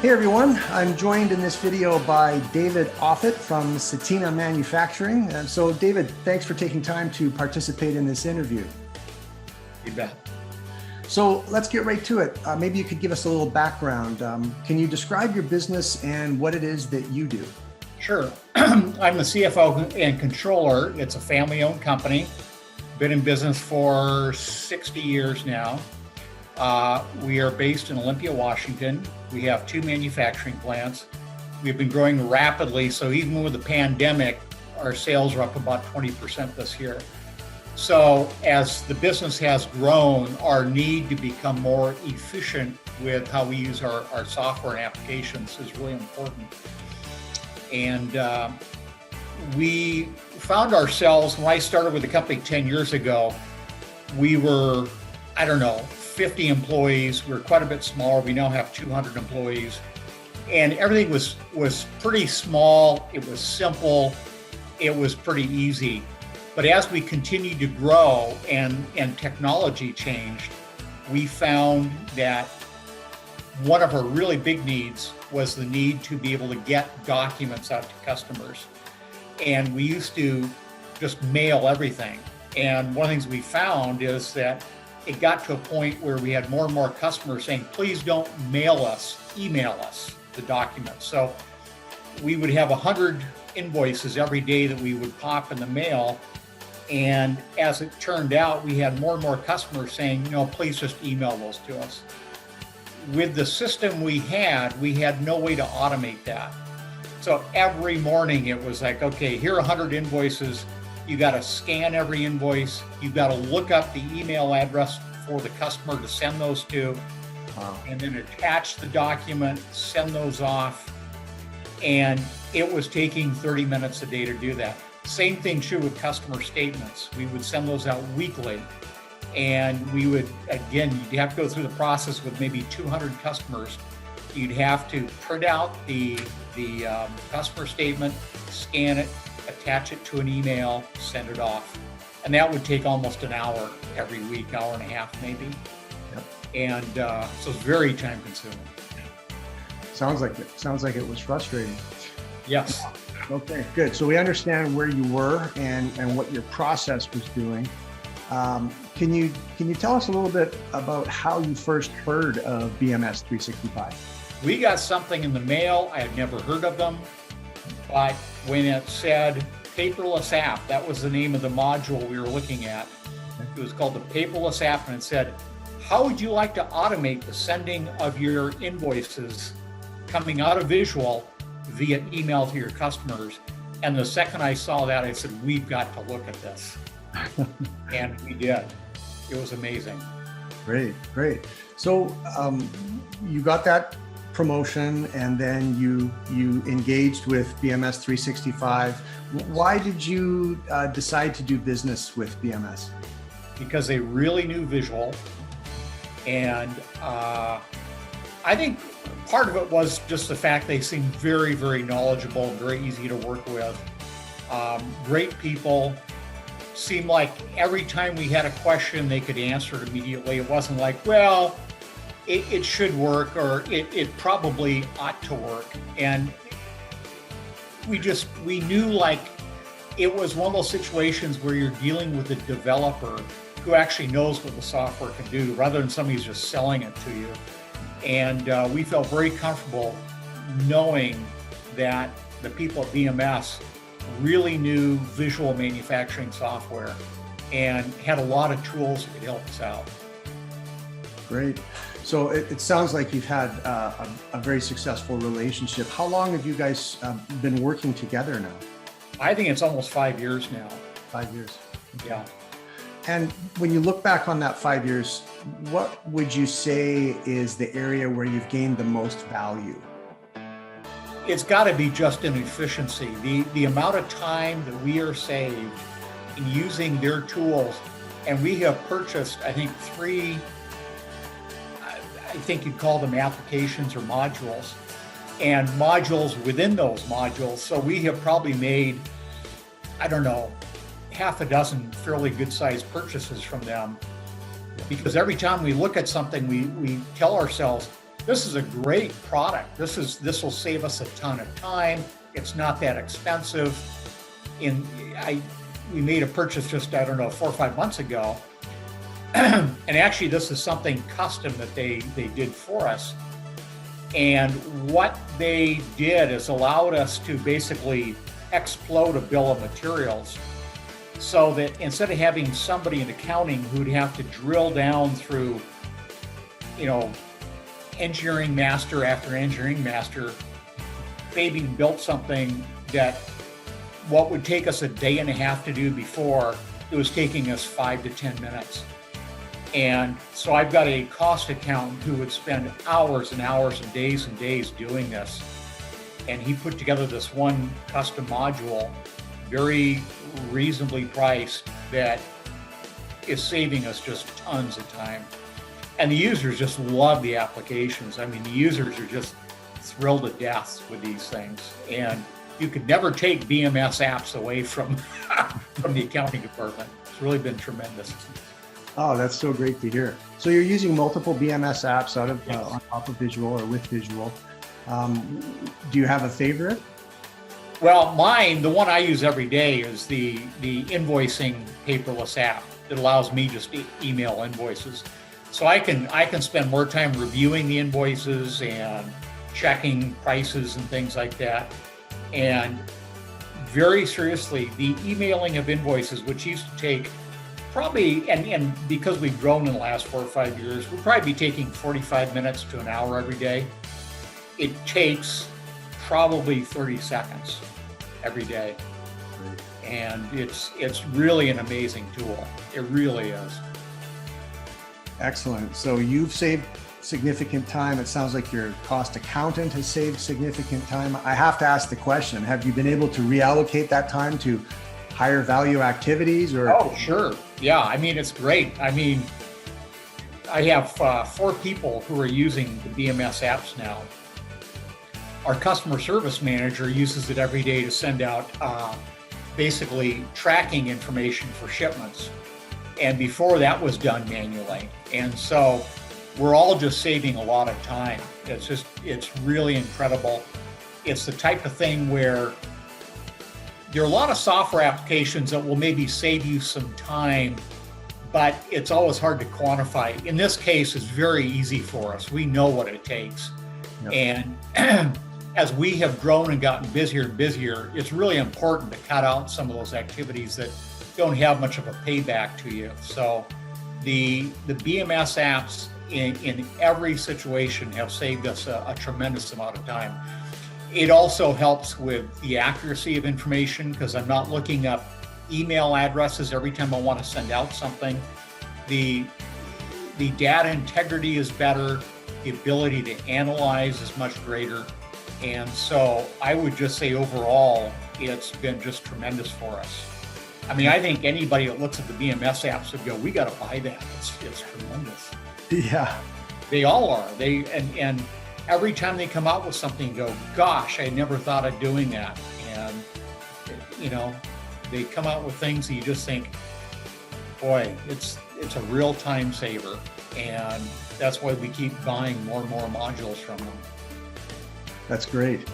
Hey everyone, I'm joined in this video by David Offit from Setina Manufacturing. So David, thanks for taking time to participate in this interview. You bet. So let's get right to it. Maybe you could give us a little background. Can you describe your business and what it is that you do? Sure. I'm the CFO and controller. It's a family-owned company. Been in business for 60 years now. We are based in Olympia, Washington. We have 2 manufacturing plants. We've been growing rapidly, so even with the pandemic, our sales are up about 20% this year. So as the business has grown, our need to become more efficient with how we use our software and applications is really important. And we found ourselves, when I started with the company 10 years ago, we were, 50 employees. We were quite a bit smaller. We now have 200 employees. And everything was pretty small. It was simple. It was pretty easy. But as we continued to grow and technology changed, we found that one of our really big needs was the need to be able to get documents out to customers. And we used to just mail everything. And one of the things we found is that it got to a point where we had more and more customers saying, please don't mail us, email us the documents. So we would have 100 invoices every day that we would pop in the mail. And as it turned out, we had more and more customers saying, please just email those to us. With the system we had no way to automate that. So every morning it was like, okay, here are 100 invoices. You got to scan every invoice. You've got to look up the email address for the customer to send those to, and then attach the document, send those off. And it was taking 30 minutes a day to do that. Same thing true with customer statements. We would send those out weekly. And we would, again, you'd have to go through the process with maybe 200 customers. You'd have to print out the customer statement, scan it, attach it to an email, send it off. And that would take almost an hour every week, hour and a half maybe. Yep. And so it's very time consuming. Sounds like it was frustrating. Yes. Okay, good. So we understand where you were and what your process was doing. Can you tell us a little bit about how you first heard of BMS365? We got something in the mail. I had never heard of them, but when it said paperless app, that was the name of the module we were looking at. It was called the paperless app, and it said, how would you like to automate the sending of your invoices coming out of Visual via email to your customers? And the second I saw that, I said, we've got to look at this. And we did. It was amazing. Great. So you got that promotion and then you engaged with BMS365. Why did you decide to do business with BMS? Because they really knew Visual. And I think part of it was just the fact they seemed very, very knowledgeable, very easy to work with. Great people. Seemed like every time we had a question, they could answer it immediately. It wasn't like, well, it should work, or it probably ought to work. And we knew like it was one of those situations where you're dealing with a developer who actually knows what the software can do, rather than somebody who's just selling it to you. And we felt very comfortable knowing that the people at BMS really knew visual manufacturing software and had a lot of tools that could help us out. Great. So it sounds like you've had a very successful relationship. How long have you guys been working together now? I think it's almost 5 years now. 5 years. Yeah. And when you look back on that 5 years, what would you say is the area where you've gained the most value? It's got to be just in efficiency. The amount of time that we are saved in using their tools, and we have purchased, I think, 3, I think you'd call them applications or modules, and modules within those modules. So we have probably made, half a dozen fairly good-sized purchases from them, because every time we look at something, we tell ourselves, this is a great product. This will save us a ton of time. It's not that expensive. We made a purchase just, I don't know, 4 or 5 months ago. And actually this is something custom that they did for us. And what they did is allowed us to basically explode a bill of materials, so that instead of having somebody in accounting who'd have to drill down through, engineering master after engineering master, Baby built something that what would take us a day and a half to do before, it was taking us 5 to 10 minutes. And so I've got a cost accountant who would spend hours and hours and days doing this. And he put together this one custom module, very reasonably priced, that is saving us just tons of time. And the users just love the applications. I mean, the users are just thrilled to death with these things. And you could never take BMS apps away from the accounting department. It's really been tremendous. Oh, that's so great to hear. So you're using multiple BMS apps out of Yes. on top of Visual or with Visual. Do you have a favorite? Well, mine, the one I use every day, is the invoicing paperless app that allows me just to email invoices. So I can spend more time reviewing the invoices and checking prices and things like that. And very seriously, the emailing of invoices, which used to take probably, and because we've grown in the last 4 or 5 years, we'll probably be taking 45 minutes to an hour every day. It takes probably 30 seconds every day. And it's really an amazing tool. It really is. Excellent. So you've saved significant time. It sounds like your cost accountant has saved significant time. I have to ask the question, have you been able to reallocate that time to higher value activities? Or? Oh, sure. Yeah, I mean, it's great. I mean, I have 4 people who are using the BMS apps now. Our customer service manager uses it every day to send out basically tracking information for shipments. And before, that was done manually. And so we're all just saving a lot of time. It's really incredible. It's the type of thing where there are a lot of software applications that will maybe save you some time, but it's always hard to quantify. In this case, it's very easy for us. We know what it takes. Yep. And as we have grown and gotten busier and busier, it's really important to cut out some of those activities that don't have much of a payback to you. So the BMS apps in every situation have saved us a tremendous amount of time. It also helps with the accuracy of information, because I'm not looking up email addresses every time I want to send out something. The data integrity is better. The ability to analyze is much greater. And so I would just say overall, it's been just tremendous for us. I mean, I think anybody that looks at the BMS apps would go, we got to buy that. It's tremendous. Yeah. They all are. And every time they come out with something, go, gosh, I never thought of doing that. And, they come out with things that you just think, boy, it's a real time saver. And that's why we keep buying more and more modules from them. That's great.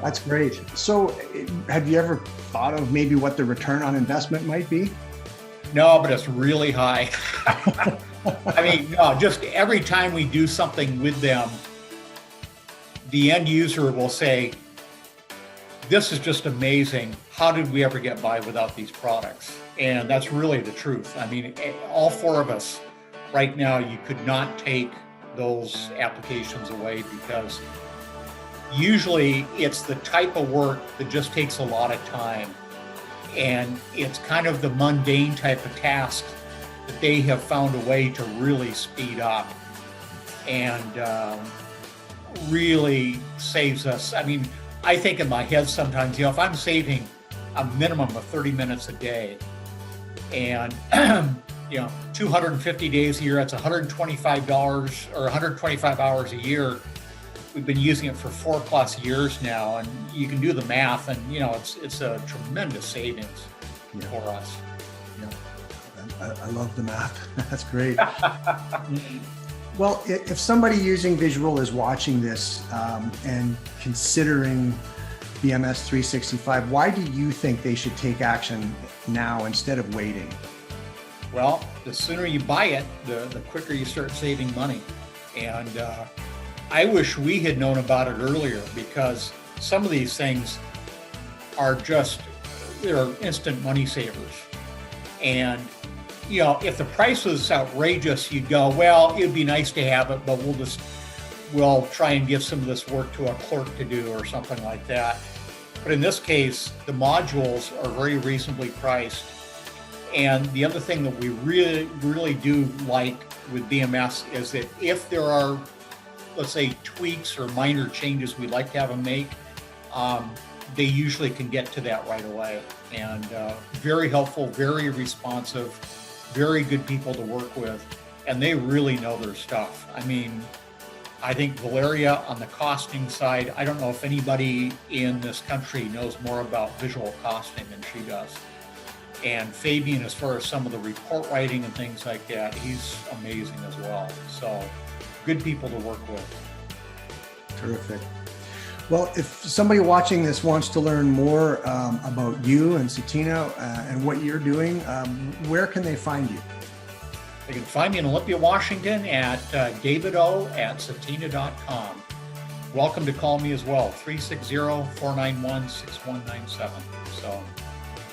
That's great. So have you ever thought of maybe what the return on investment might be? No, but it's really high. I mean, no, just every time we do something with them, the end user will say, this is just amazing. How did we ever get by without these products? And that's really the truth. I mean, all 4 of us right now, you could not take those applications away, because usually it's the type of work that just takes a lot of time. And it's kind of the mundane type of task that they have found a way to really speed up and really saves us. I mean, I think in my head sometimes, if I'm saving a minimum of 30 minutes a day and 250 days a year, that's $125 or 125 hours a year. We've been using it for 4+ years now, and you can do the math, and it's a tremendous savings for us. Yeah, I love the math. That's great. Well, if somebody using visual is watching this and considering BMS 365, why do you think they should take action now instead of waiting? Well, the sooner you buy it, the quicker you start saving money. And I wish we had known about it earlier, because some of these things are just, they're instant money savers. And, you know, if the price was outrageous, you'd go, well, it'd be nice to have it, but we'll try and give some of this work to a clerk to do or something like that. But in this case, the modules are very reasonably priced. And the other thing that we really do like with BMS is that if there are, let's say, tweaks or minor changes we'd like to have them make, they usually can get to that right away. And very helpful, very responsive, very good people to work with, and they really know their stuff. I mean, I think Valeria on the costing side, I don't know if anybody in this country knows more about visual costing than she does. And Fabian, as far as some of the report writing and things like that, he's amazing as well. So good people to work with. Terrific. Well, if somebody watching this wants to learn more about you and Setina and what you're doing, where can they find you? They can find me in Olympia, Washington at davido@setina.com. Welcome to call me as well, 360-491-6197. So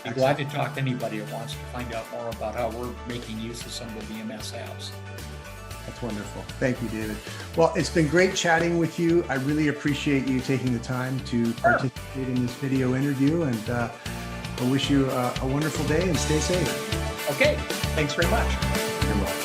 be glad to talk to anybody that wants to find out more about how we're making use of some of the BMS apps. That's wonderful. Thank you, David. Well, it's been great chatting with you. I really appreciate you taking the time to participate in this video interview, and I wish you a wonderful day and stay safe. Okay, thanks very much. You're welcome.